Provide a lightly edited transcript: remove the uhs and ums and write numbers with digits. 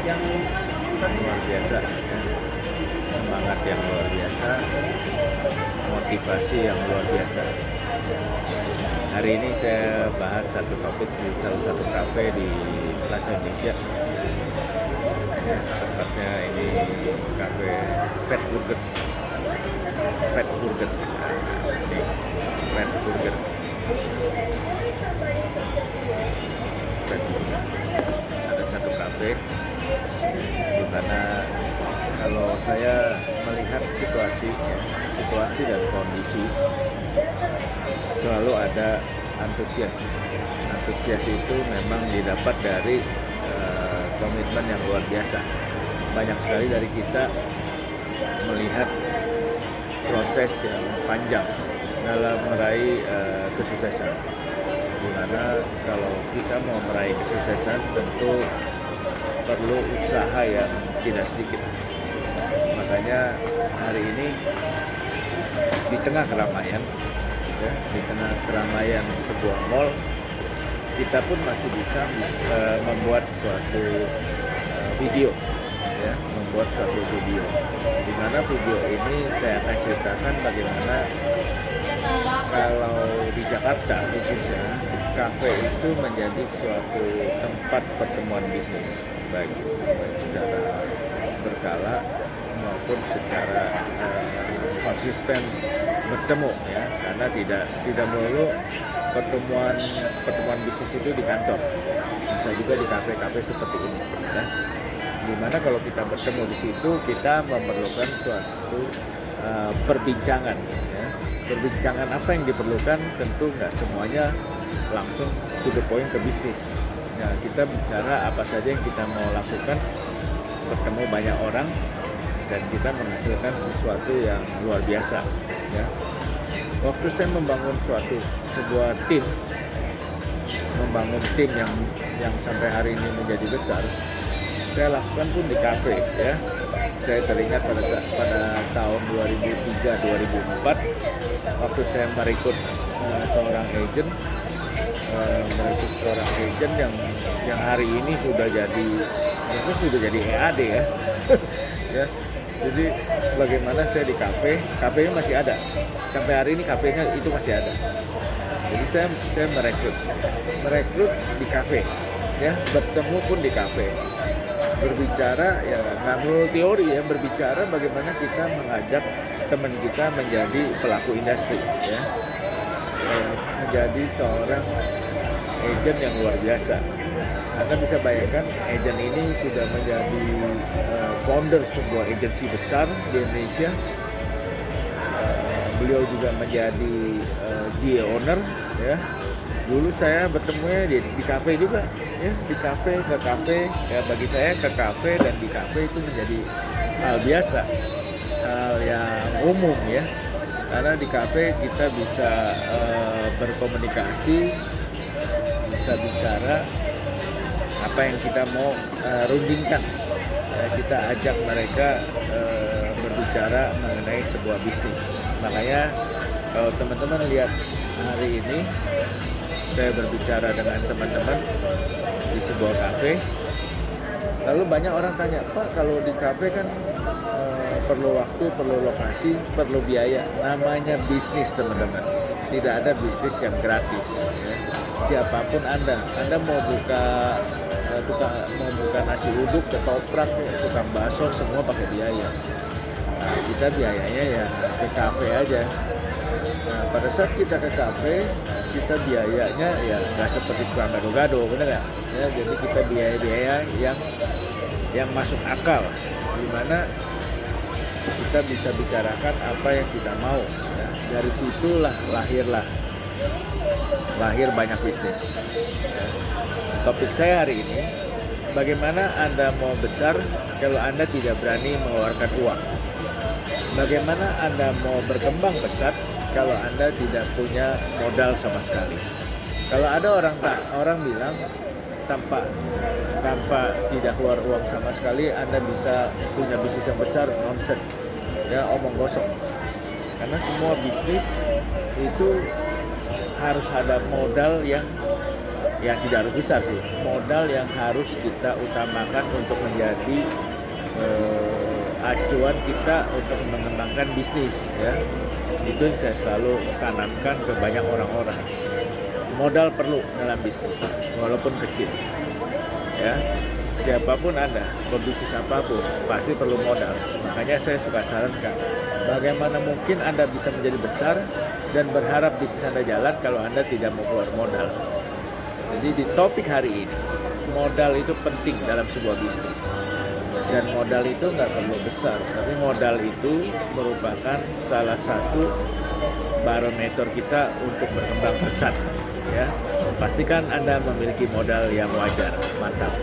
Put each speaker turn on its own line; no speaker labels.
luar biasa ya. Semangat yang luar biasa, motivasi yang luar biasa. Hari ini saya bahas satu topik di salah satu kafe di Plaza Indonesia. Ya, tempatnya ini kafe Fat Burger. Fat Burger. Nah, ini Fat Burger. Fat Burger. Ada satu kafe di mana kalau saya melihat situasi dan kondisi, selalu ada antusias. Antusias itu memang didapat dari komitmen yang luar biasa. Banyak sekali dari kita melihat proses yang panjang dalam meraih kesuksesan. Dimana kalau kita mau meraih kesuksesan tentu perlu usaha yang tidak sedikit. Makanya hari ini di tengah keramaian, ya, di tengah keramaian sebuah mall, kita pun masih bisa membuat suatu video, ya, membuat suatu video. Di mana video ini saya akan ceritakan bagaimana kalau di Jakarta khususnya kafe itu menjadi suatu tempat pertemuan bisnis, baik secara berkala maupun secara konsisten bertemu, ya, karena tidak melulu pertemuan bisnis itu di kantor, bisa juga di kafe-kafe seperti ini, ya. Dimana kalau kita bertemu di situ kita memerlukan suatu perbincangan, ya. Perbincangan apa yang diperlukan, tentu nggak semuanya langsung to the point ke bisnis. Nah, kita bicara apa saja yang kita mau lakukan, bertemu banyak orang dan kita menghasilkan sesuatu yang luar biasa, ya. Waktu saya membangun sebuah tim, membangun tim yang sampai hari ini menjadi besar, saya lakukan pun di kafe, ya. Saya teringat pada tahun 2003-2004 waktu saya merekrut seorang agent yang hari ini sudah jadi EAD, ya. Ya. Jadi bagaimana saya di kafenya masih ada. Sampai hari ini kafenya itu masih ada. Jadi saya merekrut di kafe, ya, bertemu pun di kafe. Berbicara, ya, nggak melulu teori, ya, berbicara bagaimana kita mengajak teman kita menjadi pelaku industri, ya, menjadi seorang agent yang luar biasa. Anda bisa bayangkan agent ini sudah menjadi founder sebuah agensi besar di Indonesia. Beliau juga menjadi GA owner, ya. Dulu saya bertemunya di kafe juga, ya, di kafe ke kafe, ya, bagi saya ke kafe dan di kafe itu menjadi hal biasa, hal yang umum, ya, karena di kafe kita bisa berkomunikasi, bisa bicara apa yang kita mau rundingkan, ya, kita ajak mereka berbicara mengenai sebuah bisnis. Makanya kalau teman-teman lihat hari ini saya berbicara dengan teman-teman di sebuah kafe, lalu banyak orang tanya, Pak, kalau di kafe kan perlu waktu, perlu lokasi, perlu biaya. Namanya bisnis, teman-teman. Tidak ada bisnis yang gratis, ya. Siapapun Anda mau buka nasi uduk, ketoprak, tukang bakso, semua pakai biaya. Nah, kita biayanya ya ke kafe aja. Nah, pada saat kita ke kafe, kita biayanya ya nggak seperti tukang gado-gado, bener nggak? Ya, jadi kita biaya yang masuk akal, di mana kita bisa bicarakan apa yang kita mau. Ya, dari situlah lahir banyak bisnis. Ya. Topik saya hari ini, bagaimana Anda mau besar kalau Anda tidak berani mengeluarkan uang? Bagaimana Anda mau berkembang pesat kalau Anda tidak punya modal sama sekali? Kalau ada orang bilang tanpa tidak keluar uang sama sekali Anda bisa punya bisnis yang besar, nonsen, ya, omong kosong. Karena semua bisnis itu harus ada modal yang yang tidak harus besar sih, modal yang harus kita utamakan untuk menjadi acuan kita untuk mengembangkan bisnis ya. Itu yang saya selalu tanamkan ke banyak orang-orang. Modal perlu dalam bisnis walaupun kecil ya. Siapapun Anda, berbisnis apapun pasti perlu modal. Makanya saya suka sarankan, bagaimana mungkin Anda bisa menjadi besar dan berharap bisnis Anda jalan kalau Anda tidak mau keluar modal. Jadi di topik hari ini, modal itu penting dalam sebuah bisnis. Dan modal itu nggak perlu besar, tapi modal itu merupakan salah satu barometer kita untuk berkembang pesat. Ya, pastikan Anda memiliki modal yang wajar, mantap.